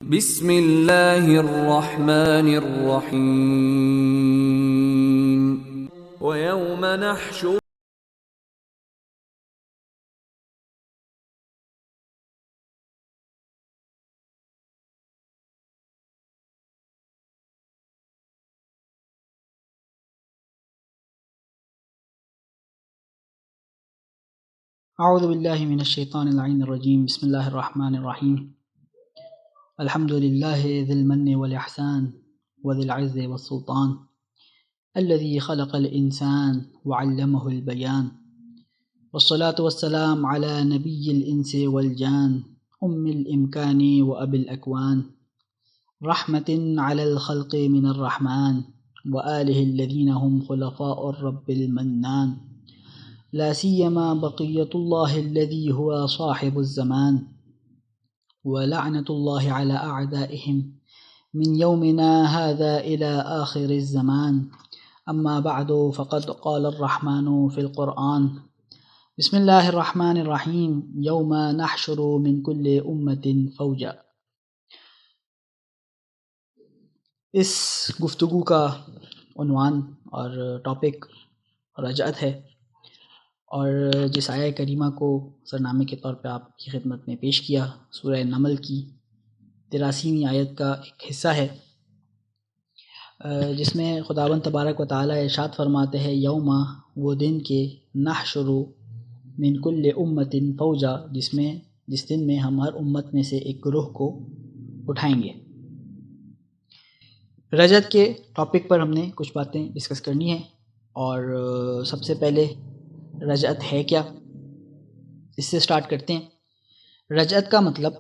بسم اللہ الرحمن الرحیم وَيَوْمَ نَحْشُرُ اعوذ باللہ من الشیطان اللعین الرجیم بسم اللہ الرحمن الرحیم الحمد للہ ذی المن والاحسان وذی العز والسلطان الذي خلق الانسان وعلمه البیان والصلاة والسلام على نبی الانس والجان الامکان واب الاکوان رحمة على الخلق من الرحمن وآلہ الذین هم خلفاء الرب المنان لا سيما بقية الله الذي هو صاحب الزمان ولعنة الله على أعدائهم من يومنا هذا إلى آخر الزمان أما بعد فقد قال الرحمن في القرآن بسم الله الرحمن الرحيم يوم نحشر من كل أمة فوجا. اس گفتگو کا عنوان اور ٹاپک رجعت ہے، اور جس آیہ کریمہ کو سرنامے کے طور پہ آپ کی خدمت میں پیش کیا سورہ نمل کی 83ویں آیت کا ایک حصہ ہے، جس میں خداوند تبارک و تعالیٰ ارشاد فرماتے ہیں یوم، وہ دن کے نحشر من کل امت فوجا، جس دن میں ہم ہر امت میں سے ایک گروہ کو اٹھائیں گے. رجعت کے ٹاپک پر ہم نے کچھ باتیں ڈسکس کرنی ہیں، اور سب سے پہلے رجعت ہے کیا، اس سے سٹارٹ کرتے ہیں. رجعت کا مطلب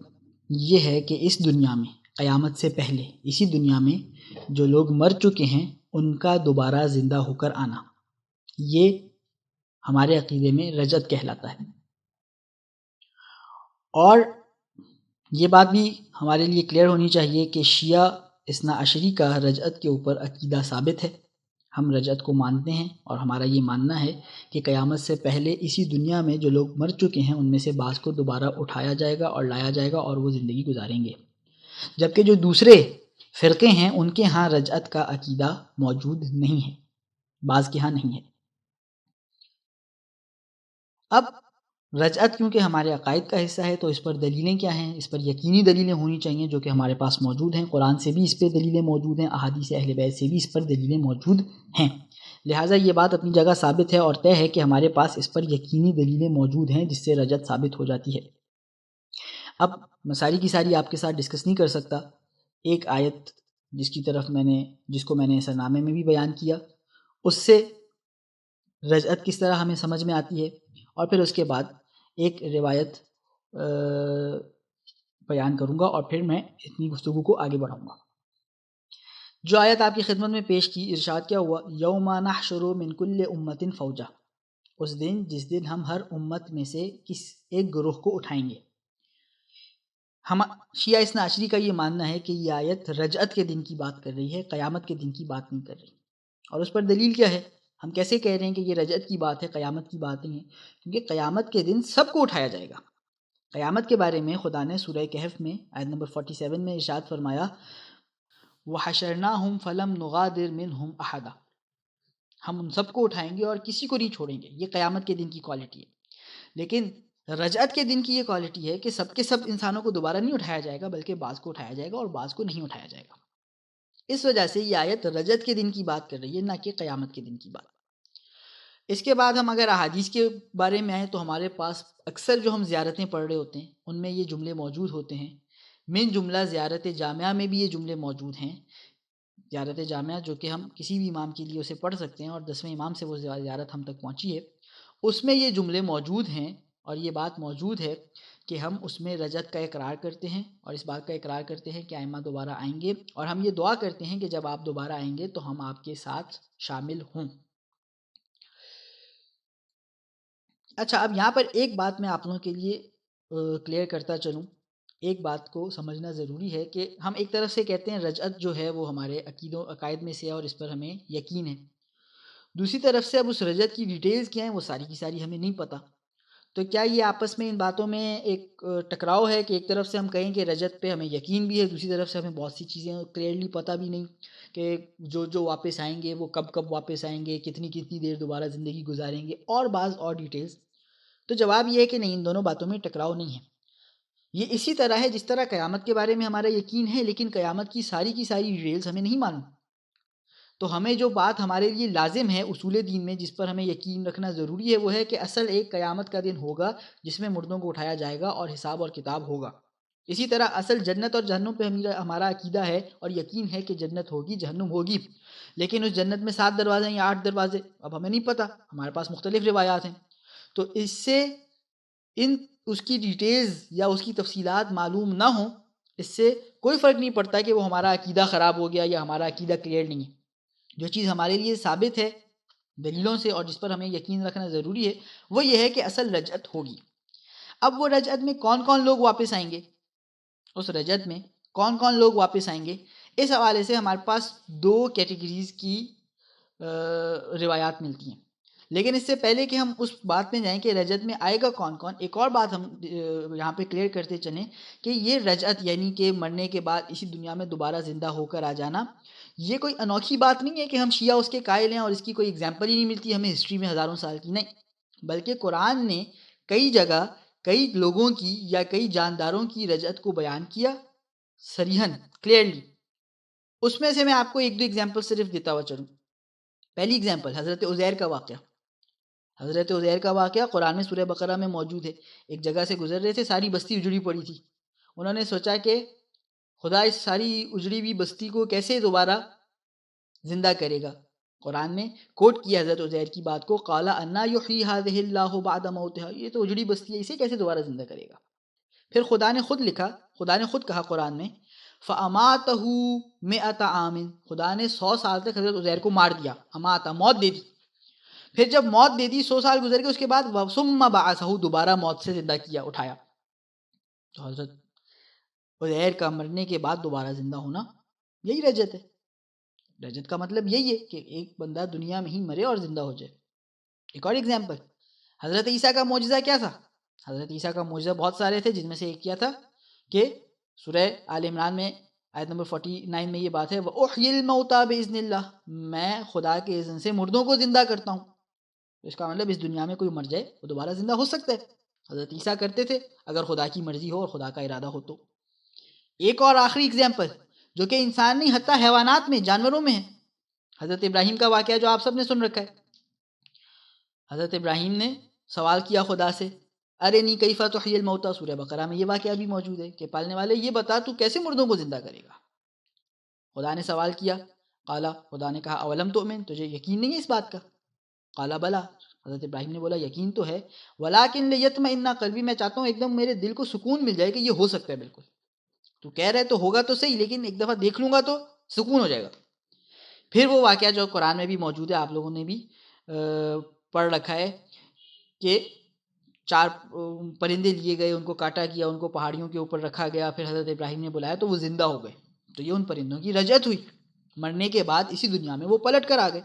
یہ ہے کہ اس دنیا میں قیامت سے پہلے اسی دنیا میں جو لوگ مر چکے ہیں ان کا دوبارہ زندہ ہو کر آنا، یہ ہمارے عقیدے میں رجعت کہلاتا ہے. اور یہ بات بھی ہمارے لیے کلیئر ہونی چاہیے کہ شیعہ اثنا عشری کا رجعت کے اوپر عقیدہ ثابت ہے. ہم رجعت کو مانتے ہیں، اور ہمارا یہ ماننا ہے کہ قیامت سے پہلے اسی دنیا میں جو لوگ مر چکے ہیں ان میں سے بعض کو دوبارہ اٹھایا جائے گا اور لایا جائے گا اور وہ زندگی گزاریں گے. جبکہ جو دوسرے فرقے ہیں ان کے ہاں رجعت کا عقیدہ موجود نہیں ہے، بعض کے ہاں نہیں ہے. اب رجعت کیونکہ ہمارے عقائد کا حصہ ہے تو اس پر دلیلیں کیا ہیں؟ اس پر یقینی دلیلیں ہونی چاہیے جو کہ ہمارے پاس موجود ہیں. قرآن سے بھی اس پہ دلیلیں موجود ہیں، احادیث اہل بیت سے بھی اس پر دلیلیں موجود ہیں. لہٰذا یہ بات اپنی جگہ ثابت ہے اور طے ہے کہ ہمارے پاس اس پر یقینی دلیلیں موجود ہیں جس سے رجعت ثابت ہو جاتی ہے. اب میں ساری کی ساری آپ کے ساتھ ڈسکس نہیں کر سکتا. ایک آیت جس کو میں نے سرنامے میں بھی بیان کیا، اس سے رجعت کس طرح ہمیں سمجھ میں آتی ہے، اور پھر اس کے بعد ایک روایت بیان کروں گا، اور پھر میں اتنی گفتگو کو آگے بڑھاؤں گا. جو آیت آپ کی خدمت میں پیش کی، ارشاد کیا ہوا یوم نحشر من کل امت فوجا، اس دن جس دن ہم ہر امت میں سے ایک گروہ کو اٹھائیں گے. ہم شیعہ اثنا عشری کا یہ ماننا ہے کہ یہ آیت رجعت کے دن کی بات کر رہی ہے، قیامت کے دن کی بات نہیں کر رہی. اور اس پر دلیل کیا ہے؟ ہم کیسے کہہ رہے ہیں کہ یہ رجعت کی بات ہے، قیامت کی بات نہیں ہے؟ کیونکہ قیامت کے دن سب کو اٹھایا جائے گا. قیامت کے بارے میں خدا نے سورہ کہف میں آیت نمبر 47 میں ارشاد فرمایا وَحَشَرْنَاهُمْ فَلَمْ نُغَادِرْ مِنْهُمْ أَحَدًا، ہم ان سب کو اٹھائیں گے اور کسی کو نہیں چھوڑیں گے. یہ قیامت کے دن کی کوالٹی ہے. لیکن رجعت کے دن کی یہ کوالٹی ہے کہ سب کے سب انسانوں کو دوبارہ نہیں اٹھایا جائے گا، بلکہ بعض کو اٹھایا جائے گا اور بعض کو نہیں اٹھایا جائے گا. اس وجہ سے یہ آیت رجعت کے دن کی بات کر رہی ہے، نہ کہ قیامت کے دن کی بات. اس کے بعد ہم اگر احادیث کے بارے میں آئیں تو ہمارے پاس اکثر جو ہم زیارتیں پڑھ رہے ہوتے ہیں ان میں یہ جملے موجود ہوتے ہیں. من جملہ زیارت جامعہ میں بھی یہ جملے موجود ہیں. زیارت جامعہ جو کہ ہم کسی بھی امام کے لیے اسے پڑھ سکتے ہیں، اور 10ویں امام سے وہ زیارت ہم تک پہنچی ہے، اس میں یہ جملے موجود ہیں. اور یہ بات موجود ہے کہ ہم اس میں رجعت کا اقرار کرتے ہیں، اور اس بات کا اقرار کرتے ہیں کہ ائمہ دوبارہ آئیں گے، اور ہم یہ دعا کرتے ہیں کہ جب آپ دوبارہ آئیں گے تو ہم آپ کے ساتھ شامل ہوں. اچھا، اب یہاں پر ایک بات میں آپ لوگوں کے لیے کلیئر کرتا چلوں. ایک بات کو سمجھنا ضروری ہے کہ ہم ایک طرف سے کہتے ہیں رجعت جو ہے وہ ہمارے عقائد میں سے ہے اور اس پر ہمیں یقین ہے. دوسری طرف سے اب اس رجعت کی ڈیٹیلز کیا ہیں وہ ساری کی ساری ہمیں نہیں پتہ. تو کیا یہ آپس میں ان باتوں میں ایک ٹکراؤ ہے کہ ایک طرف سے ہم کہیں کہ رجت پہ ہمیں یقین بھی ہے، دوسری طرف سے ہمیں بہت سی چیزیں کلیئرلی پتہ بھی نہیں کہ جو واپس آئیں گے وہ کب کب واپس آئیں گے، کتنی دیر دوبارہ زندگی گزاریں گے، اور بعض اور ڈیٹیلز؟ تو جواب یہ ہے کہ نہیں، ان دونوں باتوں میں ٹکراؤ نہیں ہے۔ یہ اسی طرح ہے جس طرح قیامت کے بارے میں ہمارا یقین ہے، لیکن قیامت کی ساری ڈیٹیلز ہمیں نہیں معلوم۔ تو ہمیں جو بات ہمارے لیے لازم ہے اصول دین میں، جس پر ہمیں یقین رکھنا ضروری ہے، وہ ہے کہ اصل ایک قیامت کا دن ہوگا جس میں مردوں کو اٹھایا جائے گا اور حساب اور کتاب ہوگا۔ اسی طرح اصل جنت اور جہنم پہ ہمارا عقیدہ ہے اور یقین ہے کہ جنت ہوگی، جہنم ہوگی، لیکن اس جنت میں 7 دروازے ہیں یا 8 دروازے، اب ہمیں نہیں پتہ، ہمارے پاس مختلف روایات ہیں۔ تو اس سے اس کی ڈیٹیلز یا اس کی تفصیلات معلوم نہ ہوں، اس سے کوئی فرق نہیں پڑتا کہ وہ ہمارا عقیدہ خراب ہو گیا یا ہمارا عقیدہ کلیئر نہیں ہے۔ جو چیز ہمارے لیے ثابت ہے دلیلوں سے اور جس پر ہمیں یقین رکھنا ضروری ہے، وہ یہ ہے کہ اصل رجعت ہوگی۔ اب وہ رجعت میں کون کون لوگ واپس آئیں گے، اس رجعت میں کون کون لوگ واپس آئیں گے، اس حوالے سے ہمارے پاس 2 کیٹیگریز کی روایات ملتی ہیں۔ لیکن اس سے پہلے کہ ہم اس بات میں جائیں کہ رجعت میں آئے گا کون کون، ایک اور بات ہم یہاں پہ کلیئر کرتے چلیں کہ یہ رجعت یعنی کہ مرنے کے بعد اسی دنیا میں دوبارہ زندہ ہو کر آ جانا، یہ کوئی انوکھی بات نہیں ہے کہ ہم شیعہ اس کے قائل ہیں اور اس کی کوئی اگزامپل ہی نہیں ملتی ہمیں ہسٹری میں ہزاروں سال کی، نہیں، بلکہ قرآن نے کئی جگہ کئی لوگوں کی یا کئی جانداروں کی رجعت کو بیان کیا صریحاً، کلیئرلی۔ اس میں سے میں آپ کو 1-2 اگزامپل صرف دیتا ہوا چلوں۔ پہلی اگزامپل حضرت عزیر کا واقعہ۔ حضرت عزیر کا واقعہ قرآن میں سورہ بقرہ میں موجود ہے۔ ایک جگہ سے گزر رہے تھے، ساری بستی اجڑی پڑی تھی، انہوں نے سوچا کہ خدا اس ساری اجڑی ہوئی بستی کو کیسے دوبارہ زندہ کرے گا۔ قرآن میں کوٹ کیا حضرت عزیر کی بات کو، قال انا یحیی ہذہ اللہ بعد موتها، یہ تو اجڑی بستی ہے، اسے کیسے دوبارہ زندہ کرے گا۔ پھر خدا نے خود کہا قرآن میں فاماتہ 100 عام، خدا نے 100 سال تک حضرت عزیر کو مار دیا، اماتا، موت دے دی۔ پھر جب موت دے دی، 100 سال گزر گئے، اس کے بعد ثم بعثہ، دوبارہ موت سے زندہ کیا، اٹھایا۔ تو حضرت عزیر کا مرنے کے بعد دوبارہ زندہ ہونا، یہی رجعت ہے۔ رجعت کا مطلب یہی ہے کہ ایک بندہ دنیا میں ہی مرے اور زندہ ہو جائے۔ ایک اور اگزامپل، حضرت عیسیٰ کا معجزہ کیا تھا؟ حضرت عیسیٰ کا معجزہ بہت سارے تھے، جن میں سے ایک کیا تھا کہ سورہ آل عمران میں آیت نمبر 49 میں یہ بات ہے وَأُحْيِي الْمَوْتَى بِإِذْنِ اللَّهِ، میں خدا کے اذن سے مردوں کو زندہ کرتا ہوں۔ اس کا مطلب اس دنیا میں کوئی مر جائے وہ دوبارہ زندہ ہو سکتا ہے۔ حضرت عیسیٰ کرتے تھے، اگر خدا کی مرضی ہو اور خدا کا ارادہ ہو تو۔ ایک اور آخری اگزامپل جو کہ انسان نہیں حتیٰ حیوانات میں، جانوروں میں ہے، حضرت ابراہیم کا واقعہ جو آپ سب نے سن رکھا ہے۔ حضرت ابراہیم نے سوال کیا خدا سے، ارنی کیف تحیی الموتى، سورہ بقرہ میں یہ واقعہ بھی موجود ہے کہ پالنے والے یہ بتا تو کیسے مردوں کو زندہ کرے گا۔ خدا نے سوال کیا، قالا، خدا نے کہا اولم تؤمن، تجھے یقین نہیں ہے اس بات کا؟ قالا بلا، حضرت ابراہیم نے بولا یقین تو ہے، ولکن لیطمئن قلبی، میں چاہتا ہوں ایک دم میرے دل کو سکون مل جائے کہ یہ ہو سکتا ہے، بالکل تو کہہ رہے تو ہوگا تو صحیح، لیکن ایک دفعہ دیکھ لوں گا تو سکون ہو جائے گا۔ پھر وہ واقعہ جو قرآن میں بھی موجود ہے، آپ لوگوں نے بھی پڑھ رکھا ہے کہ 4 پرندے لیے گئے، ان کو کاٹا گیا، ان کو پہاڑیوں کے اوپر رکھا گیا، پھر حضرت ابراہیم نے بلایا تو وہ زندہ ہو گئے۔ تو یہ ان پرندوں کی رجعت ہوئی، مرنے کے بعد اسی دنیا میں وہ پلٹ کر آ گئے۔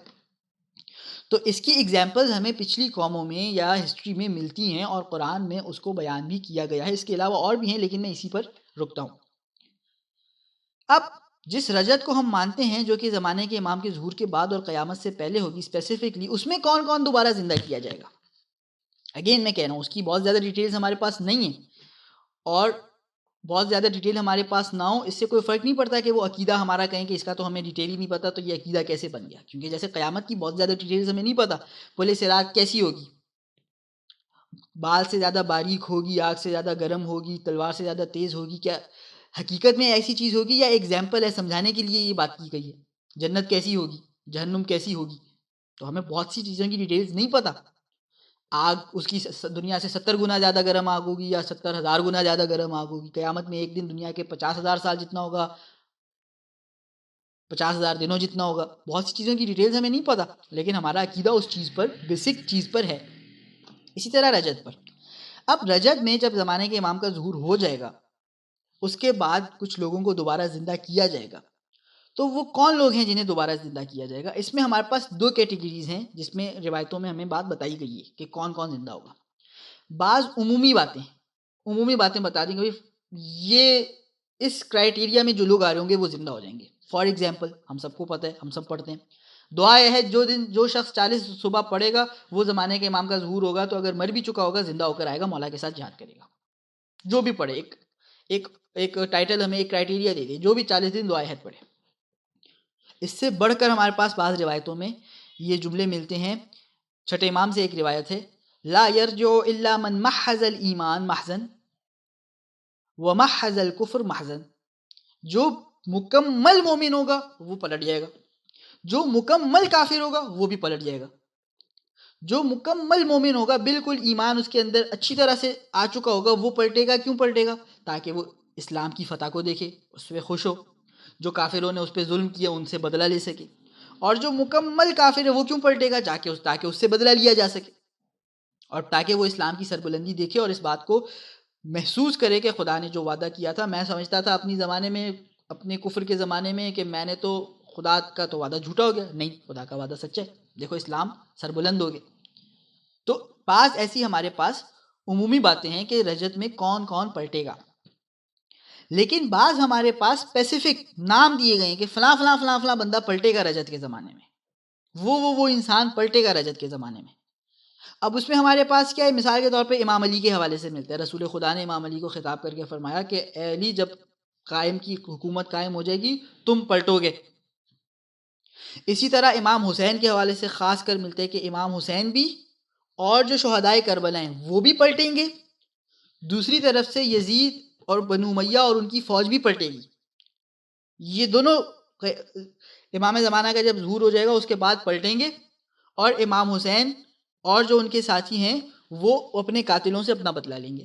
تو اس کی اگزامپلز ہمیں پچھلی قوموں میں یا ہسٹری میں ملتی ہیں اور قرآن میں اس کو بیان بھی کیا گیا ہے۔ اس کے علاوہ اور بھی ہیں، لیکن میں اسی پر رکتا ہوں۔ اب جس رجعت کو ہم مانتے ہیں جو کہ زمانے کے امام کے ظہور کے بعد اور قیامت سے پہلے ہوگی اسپیسیفکلی، اس میں کون کون دوبارہ زندہ کیا جائے گا؟ اگین میں کہہ رہا ہوں اس کی بہت زیادہ ڈیٹیلز ہمارے پاس نہیں ہیں، اور بہت زیادہ ڈیٹیل ہمارے پاس نہ ہو اس سے کوئی فرق نہیں پڑتا کہ وہ عقیدہ ہمارا کہیں کہ اس کا تو ہمیں ڈیٹیل ہی نہیں پتا تو یہ عقیدہ کیسے بن گیا، کیونکہ جیسے قیامت کی بہت زیادہ ڈیٹیلز ہمیں نہیں پتا، پل صراط کیسی ہوگی، بال سے زیادہ باریک ہوگی، آگ سے زیادہ گرم ہوگی، تلوار سے زیادہ تیز ہوگی، کیا حقیقت میں ایسی چیز ہوگی یا ایگزامپل ہے سمجھانے کے لیے یہ بات کی گئی ہے؟ جنت کیسی ہوگی، جہنم کیسی ہوگی، تو ہمیں بہت سی چیزوں کی ڈیٹیلز نہیں پتا۔ آگ اس کی دنیا سے 70 گنا زیادہ گرم آگ ہوگی یا 70,000 گنا زیادہ گرم آگ ہوگی، قیامت میں ایک دن دنیا کے 50,000 سال جتنا ہوگا، 50,000 دنوں جتنا ہوگا، بہت سی چیزوں کی ڈیٹیلز ہمیں نہیں پتا، لیکن ہمارا عقیدہ اس چیز پر، بیسک چیز پر ہے۔ اسی طرح رجعت پر، اب رجعت میں جب زمانے کے امام کا ظہور ہو جائے گا، اس کے بعد کچھ لوگوں کو دوبارہ زندہ کیا جائے گا، تو وہ کون لوگ ہیں جنہیں دوبارہ زندہ کیا جائے گا؟ اس میں ہمارے پاس 2 کیٹیگریز ہیں جس میں روایتوں میں ہمیں بات بتائی گئی ہے کہ کون کون زندہ ہوگا۔ بعض عمومی باتیں بتا دیں گے، یہ اس کرائٹیریا میں جو لوگ آ رہے ہوں گے وہ زندہ ہو جائیں گے. فار ایگزامپل ہم سب کو پتہ ہے، ہم سب پڑھتے ہیں، دعا یہ ہے جو شخص 40 صبح پڑھے گا وہ زمانے کے امام کا ظہور ہوگا، تو اگر مر بھی چکا ہوگا زندہ ہو کر آئے گا، مولا کے ساتھ جہاد کرے گا. جو بھی پڑھے، ایک ٹائٹل ہمیں ایک کرائٹیریا دے دے، جو بھی 40 دن دعا عہد پڑھے. اس سے بڑھ کر ہمارے پاس بعض روایتوں میں یہ جملے ملتے ہیں. چھٹے امام سے ایک روایت ہے، لا یرجع الا من محض الایمان محزن ومحض الکفر محزن. جو مکمل مومن ہوگا وہ پلٹ جائے گا، جو مکمل کافر ہوگا وہ بھی پلٹ جائے گا. جو مکمل مومن ہوگا، بالکل ایمان اس کے اندر اچھی طرح سے آ چکا ہوگا، وہ پلٹے گا. کیوں پلٹے گا؟ تاکہ وہ اسلام کی فتح کو دیکھے، اس پہ خوش ہو. جو کافروں نے اس پہ ظلم کیا ان سے بدلہ لے سکے. اور جو مکمل کافر ہے وہ کیوں پلٹے گا؟ تاکہ اس سے بدلہ لیا جا سکے، اور تاکہ وہ اسلام کی سربلندی دیکھے اور اس بات کو محسوس کرے کہ خدا نے جو وعدہ کیا تھا. میں سمجھتا تھا اپنی زمانے میں، اپنے کفر کے زمانے میں، کہ میں نے تو خدا کا تو وعدہ جھوٹا ہو گیا. نہیں، خدا کا وعدہ سچا ہے. دیکھو اسلام سربلند ہو گیا. تو بعض ایسی ہمارے پاس عمومی باتیں ہیں کہ رجت میں کون کون پلٹے گا، لیکن بعض ہمارے پاس اسپیسیفک نام دیے گئے ہیں کہ فلاں فلاں فلاں فلاں بندہ پلٹے گا رجت کے زمانے میں، وہ انسان پلٹے گا رجت کے زمانے میں. اب اس میں ہمارے پاس کیا ہے؟ مثال کے طور پہ امام علی کے حوالے سے ملتا ہے. رسول خدا نے امام علی کو خطاب کر کے فرمایا کہ اے علی، جب حکومت قائم ہو جائے گی تم پلٹو گے. اسی طرح امام حسین کے حوالے سے خاص کر ملتا ہے کہ امام حسین بھی اور جو شہدائے کربلا ہیں وہ بھی پلٹیں گے. دوسری طرف سے یزید اور بنو امیہ اور ان کی فوج بھی پلٹے گی. یہ دونوں امام زمانہ کا جب ظہور ہو جائے گا اس کے بعد پلٹیں گے، اور امام حسین اور جو ان کے ساتھی ہیں وہ اپنے قاتلوں سے اپنا بدلہ لیں گے.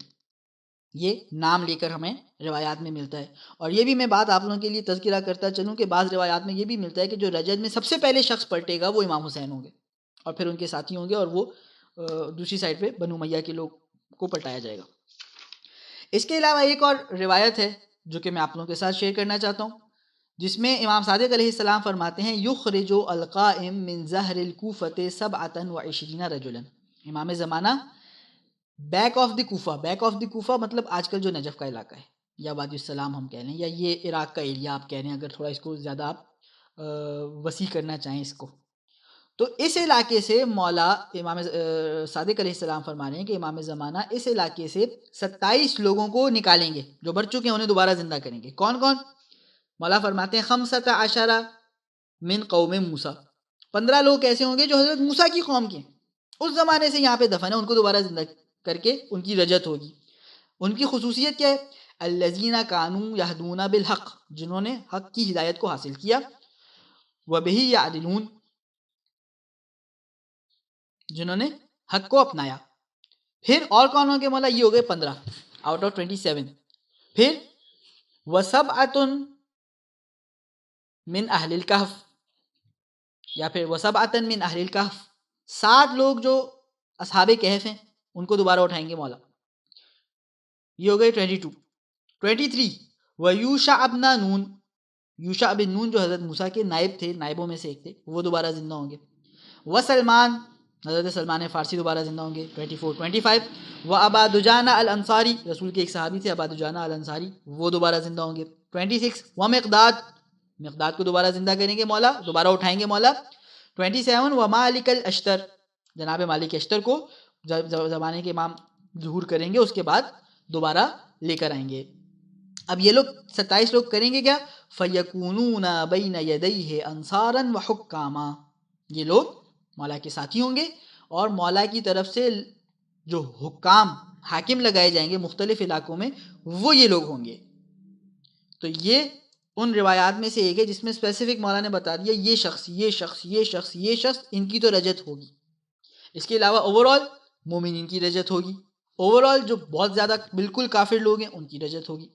یہ نام لے کر ہمیں روایات میں ملتا ہے. اور یہ بھی میں بات آپ لوگوں کے لیے تذکرہ کرتا چلوں کہ بعض روایات میں یہ بھی ملتا ہے کہ جو رجت میں سب سے پہلے شخص پلٹے گا وہ امام حسین ہوں گے، اور پھر ان کے ساتھی ہوں گے، اور وہ دوسری سائڈ پہ بنو امیہ کے لوگ کو پلٹایا جائے گا. اس کے علاوہ ایک اور روایت ہے جو کہ میں آپ لوگوں کے ساتھ شیئر کرنا چاہتا ہوں، جس میں امام صادق علیہ السلام فرماتے ہیں، یخرج القائم من زہر الکوفۃ 27 رجلا. امام زمانہ بیک آف دی کوفہ مطلب آج کل جو نجف کا علاقہ ہے، یا وادی السلام ہم کہہ لیں، یا یہ عراق کا ایریا آپ کہہ لیں، اگر تھوڑا اس کو زیادہ آپ وسیع کرنا چاہیں اس کو. تو اس علاقے سے مولا امام صادق علیہ السلام فرما رہے ہیں کہ امام زمانہ اس علاقے سے 27 لوگوں کو نکالیں گے جو مر چکے ہیں، انہیں دوبارہ زندہ کریں گے. کون کون؟ مولا فرماتے ہیں 15 من قوم موسیٰ. 15 لوگ ایسے ہوں گے جو حضرت موسیٰ کی قوم کے اس زمانے سے یہاں پہ دفن ہے، ان کو دوبارہ زندہ کر کے ان کی رجت ہوگی. ان کی خصوصیت کیا ہے؟ الذین کانوا یہدون بالحق، جنہوں نے حق کی ہدایت کو حاصل کیا، وبہ یعدلون، جنہوں نے حق کو اپنایا. پھر اور کون ہوں گے مولا؟ یہ ہو گئے 15 آؤٹ آف 27. پھر وسبعۃ من اہل الکہف، یا پھر وسبعۃ من اہل الکہف، 7 لوگ جو اصحاب کہف ہیں ان کو دوبارہ اٹھائیں گے مولا. یہ ہو گئے 22. 23 ویوشع ابن نون، یوشع بن نون جو حضرت موسیٰ کے نائب تھے، نائبوں میں سے ایک تھے، وہ دوبارہ زندہ ہوں گے. وسلمان، حضرت سلمان فارسی دوبارہ زندہ ہوں گے. 24. 25 وابا دجانہ الانصاری، رسول کے ایک صحابی تھے ابا دجانہ الانصاری، وہ دوبارہ زندہ ہوں گے. 26 ومقداد، مقداد کو دوبارہ زندہ کریں گے مولا، دوبارہ اٹھائیں گے مولا. 27 ومالک الاشتر، جناب مالک اشتر کو زمانے کے امام ظہور کریں گے، اس کے بعد دوبارہ لے کر آئیں گے. اب یہ لوگ 27 لوگ کریں گے کیا؟ فَيَكُونُونَ بَيْنَ يَدَيْهِ أَنصَارًا وَحُكَّامًا، یہ لوگ مولا کے ساتھی ہوں گے، اور مولا کی طرف سے جو حکام حاکم لگائے جائیں گے مختلف علاقوں میں وہ یہ لوگ ہوں گے. تو یہ ان روایات میں سے ایک ہے جس میں اسپیسیفک مولا نے بتا دیا یہ شخص یہ شخص یہ شخص یہ شخص ان کی تو رجت ہوگی. اس کے علاوہ اوورآل مومنین کی رجت ہوگی، اوورآل جو بہت زیادہ بالکل کافر لوگ ہیں ان کی رجت ہوگی.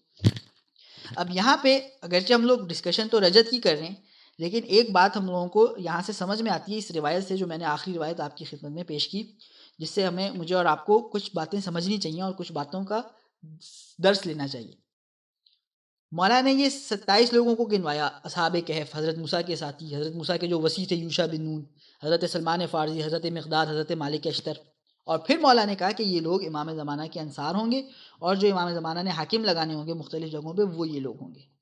اب یہاں پہ اگرچہ ہم لوگ ڈسکشن تو رجت کی کر رہے ہیں، لیکن ایک بات ہم لوگوں کو یہاں سے سمجھ میں آتی ہے اس روایت سے جو میں نے آخری روایت آپ کی خدمت میں پیش کی، جس سے مجھے اور آپ کو کچھ باتیں سمجھنی چاہیے اور کچھ باتوں کا درس لینا چاہیے. مولا نے یہ 27 لوگوں کو گنوایا، اصحاب کہف، حضرت موسیٰ کے ساتھی، حضرت موسیٰ کے جو وصی تھے یوشع بن نون، حضرت سلمان فارسی، حضرت مقداد، حضرت مالک اشتر، اور پھر مولا نے کہا کہ یہ لوگ امام زمانہ کے انصار ہوں گے، اور جو امام زمانہ نے حاکم لگانے ہوں گے مختلف جگہوں پہ وہ یہ لوگ ہوں گے۔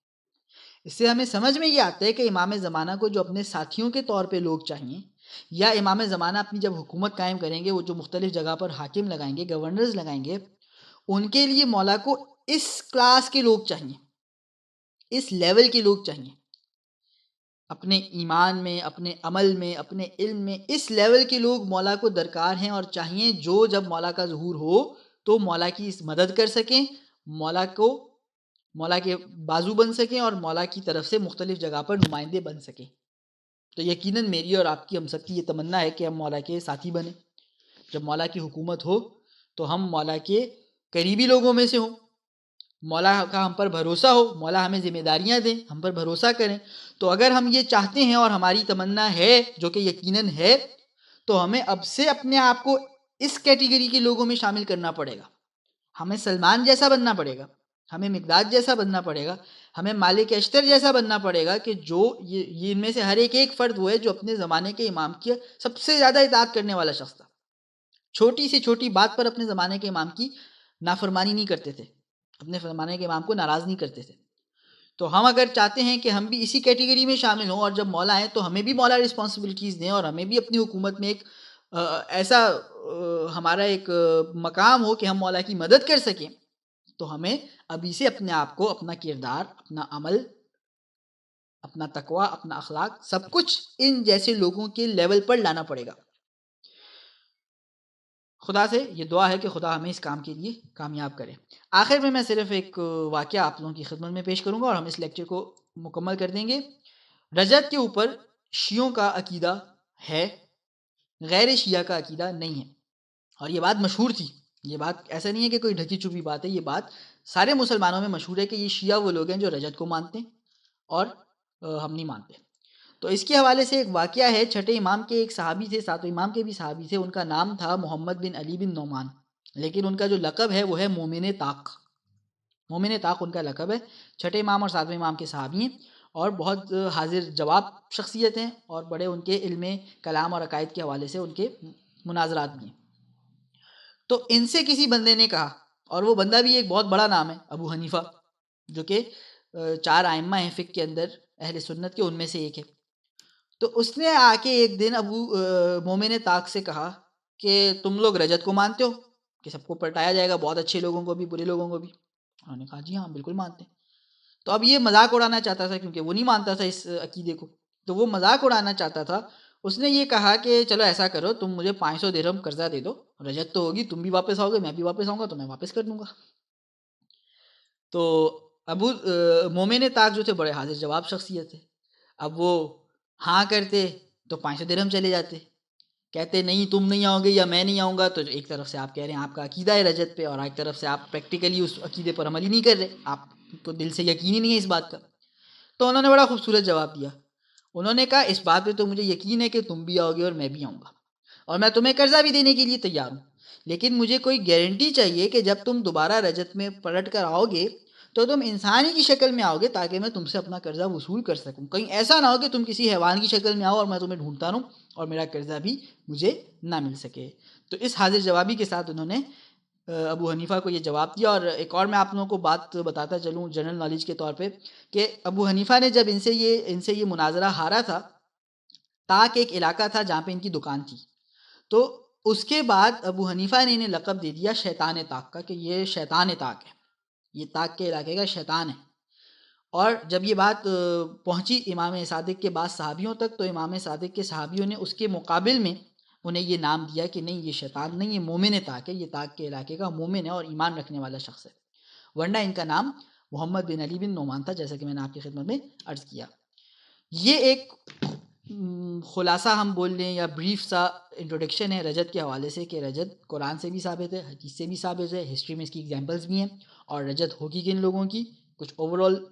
اس سے ہمیں سمجھ میں یہ آتا ہے کہ امام زمانہ کو جو اپنے ساتھیوں کے طور پہ لوگ چاہیے، یا امام زمانہ اپنی جب حکومت قائم کریں گے، وہ جو مختلف جگہ پر حاکم لگائیں گے، گورنرز لگائیں گے، ان کے لیے مولا کو اس کلاس کے لوگ چاہیے، اس لیول کے لوگ چاہیے، اپنے ایمان میں، اپنے عمل میں، اپنے علم میں اس لیول کے لوگ مولا کو درکار ہیں اور چاہیے، جو جب مولا کا ظہور ہو تو مولا کی مدد کر سکیں، مولا کے بازو بن سکیں اور مولا کی طرف سے مختلف جگہ پر نمائندے بن سکیں۔ تو یقیناً میری اور آپ کی، ہم سب کی یہ تمنا ہے کہ ہم مولا کے ساتھی بنیں، جب مولا کی حکومت ہو تو ہم مولا کے قریبی لوگوں میں سے ہوں، مولا کا ہم پر بھروسہ ہو، مولا ہمیں ذمہ داریاں دیں، ہم پر بھروسہ کریں۔ تو اگر ہم یہ چاہتے ہیں اور ہماری تمنا ہے، جو کہ یقیناً ہے، تو ہمیں اب سے اپنے آپ کو اس کیٹیگری کے لوگوں میں شامل کرنا پڑے گا۔ ہمیں سلمان جیسا بننا پڑے گا، ہمیں مقداد جیسا بننا پڑے گا، ہمیں مالک اشتر جیسا بننا پڑے گا، کہ جو یہ ان میں سے ہر ایک فرد وہ ہے جو اپنے زمانے کے امام کی سب سے زیادہ اطاعت کرنے والا شخص تھا، چھوٹی سے چھوٹی بات پر اپنے زمانے کے امام کی نافرمانی نہیں کرتے تھے، اپنے زمانے کے امام کو ناراض نہیں کرتے تھے۔ تو ہم اگر چاہتے ہیں کہ ہم بھی اسی کیٹیگری میں شامل ہوں، اور جب مولا آئیں تو ہمیں بھی مولا رسپانسبلٹیز دیں، اور ہمیں بھی اپنی حکومت میں ایک ایسا ہمارا ایک مقام ہو کہ ہم مولا کی مدد کر سکیں، تو ہمیں ابھی سے اپنے آپ کو، اپنا کردار، اپنا عمل، اپنا تقوی، اپنا اخلاق، سب کچھ ان جیسے لوگوں کے لیول پر لانا پڑے گا۔ خدا سے یہ دعا ہے کہ خدا ہمیں اس کام کے لیے کامیاب کرے۔ آخر میں صرف ایک واقعہ آپ لوگوں کی خدمت میں پیش کروں گا اور ہم اس لیکچر کو مکمل کر دیں گے۔ رجت کے اوپر شیعوں کا عقیدہ ہے، غیر شیعہ کا عقیدہ نہیں ہے، اور یہ بات مشہور تھی، یہ بات ایسا نہیں ہے کہ کوئی ڈھکی چھپی بات ہے، یہ بات سارے مسلمانوں میں مشہور ہے کہ یہ شیعہ وہ لوگ ہیں جو رجت کو مانتے ہیں اور ہم نہیں مانتے۔ تو اس کے حوالے سے ایک واقعہ ہے، چھٹے امام کے ایک صحابی تھے، ساتویں امام کے بھی صحابی تھے، ان کا نام تھا محمد بن علی بن نعمان، لیکن ان کا جو لقب ہے وہ ہے مومن طاق۔ مومن طاق ان کا لقب ہے، چھٹے امام اور ساتویں امام کے صحابی ہیں، اور بہت حاضر جواب شخصیت ہیں، اور بڑے ان کے علم کلام اور عقائد کے حوالے سے ان کے مناظرات بھی ہیں۔ تو ان سے کسی بندے نے کہا، اور وہ بندہ بھی ایک بہت بڑا نام ہے، ابو حنیفہ، جو کہ 4 ائمہ ہیں فقہ کے اندر، اہل سنت کے، ان میں سے ایک ہے۔ تو اس نے آ کے ایک دن مومن طاق سے کہا کہ تم لوگ رجت کو مانتے ہو کہ سب کو پلٹایا جائے گا، بہت اچھے لوگوں کو بھی، برے لوگوں کو بھی؟ انہوں نے کہا جی ہاں بالکل مانتے ہیں۔ تو اب یہ مذاق اڑانا چاہتا تھا، کیونکہ وہ نہیں مانتا تھا اس عقیدے کو، تو وہ مذاق اڑانا چاہتا تھا۔ اس نے یہ کہا کہ چلو ایسا کرو، تم مجھے 500 درہم قرضہ دے دو، رجت تو ہوگی، تم بھی واپس آؤ گے، میں بھی واپس آؤں گا، تو میں واپس کر دوں گا۔ تو ابو مومن طاق جو تھے بڑے حاضر جواب شخصیت تھے، اب وہ ہاں کرتے تو 500 درہم چلے جاتے، کہتے نہیں تم نہیں آؤ گے یا میں نہیں آؤں گا، تو ایک طرف سے آپ کہہ رہے ہیں آپ کا عقیدہ ہے رجت پہ، اور ایک طرف سے آپ پریکٹیکلی اس عقیدے پر عمل ہی نہیں کر رہے، آپ کو دل سے یقین ہی نہیں ہے اس بات کا۔ تو انہوں نے بڑا خوبصورت جواب دیا، انہوں نے کہا اس بات پہ تو مجھے یقین ہے کہ تم بھی آؤ گے اور میں بھی آؤں گا، اور میں تمہیں قرضہ بھی دینے کے لیے تیار ہوں، لیکن مجھے کوئی گارنٹی چاہیے کہ جب تم دوبارہ رجت میں پلٹ کر آؤ گے تو تم انسانی کی شکل میں آؤ گے، تاکہ میں تم سے اپنا قرضہ وصول کر سکوں۔ کہیں ایسا نہ ہو کہ تم کسی حیوان کی شکل میں آؤ اور میں تمہیں ڈھونڈتا رہوں اور میرا قرضہ بھی مجھے نہ مل سکے۔ تو اس حاضر جوابی کے ساتھ انہوں نے ابو حنیفہ کو یہ جواب دیا۔ اور ایک اور میں آپ لوگوں کو بات بتاتا چلوں جنرل نالج کے طور پہ، کہ ابو حنیفہ نے جب ان سے یہ مناظرہ ہارا تھا، طاق ایک علاقہ تھا جہاں پہ ان کی دکان تھی، تو اس کے بعد ابو حنیفہ نے انہیں لقب دے دیا شیطان طاق کا، کہ یہ شیطان طاق ہے، یہ طاق کے علاقے کا شیطان ہے۔ اور جب یہ بات پہنچی امام صادق کے بعض صحابیوں تک، تو امام صادق کے صحابیوں نے اس کے مقابل میں انہیں یہ نام دیا کہ نہیں، یہ شیطان نہیں، یہ مومن طاق ہے، یہ طاق کے علاقے کا مومن ہے اور ایمان رکھنے والا شخص ہے، ورنہ ان کا نام محمد بن علی بن نعمان تھا، جیسا کہ میں نے آپ کی خدمت میں عرض کیا۔ یہ ایک خلاصہ ہم بول لیں یا بریف سا انٹروڈکشن ہے رجت کے حوالے سے، کہ رجت قرآن سے بھی ثابت ہے، حدیث سے بھی ثابت ہے، ہسٹری میں اس کی ایگزامپلس بھی ہیں، اور رجت ہوگی کن لوگوں کی، کچھ اوورال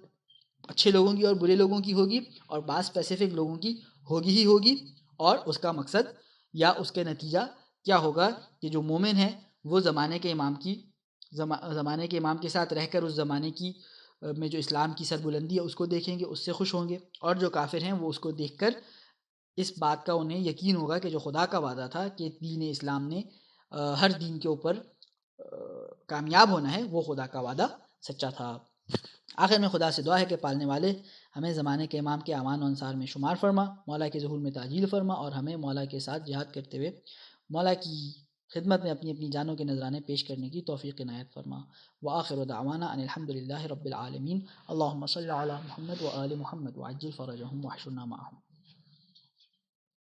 اچھے لوگوں کی اور برے لوگوں کی ہوگی، اور بعض اسپیسیفک لوگوں کی ہوگی ہی ہوگی، اور اس کا مقصد یا اس کے نتیجہ کیا ہوگا کہ جو مومن ہے وہ زمانے کے امام کے ساتھ رہ کر اس زمانے کی میں جو اسلام کی سربلندی ہے اس کو دیکھیں گے، اس سے خوش ہوں گے، اور جو کافر ہیں وہ اس کو دیکھ کر اس بات کا انہیں یقین ہوگا کہ جو خدا کا وعدہ تھا کہ دین اسلام نے ہر دین کے اوپر کامیاب ہونا ہے، وہ خدا کا وعدہ سچا تھا۔ آخر میں خدا سے دعا ہے کہ پالنے والے ہمیں زمانے کے امام کے اعوان و انصار میں شمار فرما، مولا کے ظہور میں تعجیل فرما، اور ہمیں مولا کے ساتھ جہاد کرتے ہوئے مولا کی خدمت میں اپنی اپنی جانوں کے نذرانے پیش کرنے کی توفیق عنایت فرما۔ وآخر دعوانا ان الحمد للہ رب العالمین۔ اللہم صل علی محمد وآل محمد وعجل فرجہم واحشرنا معہم۔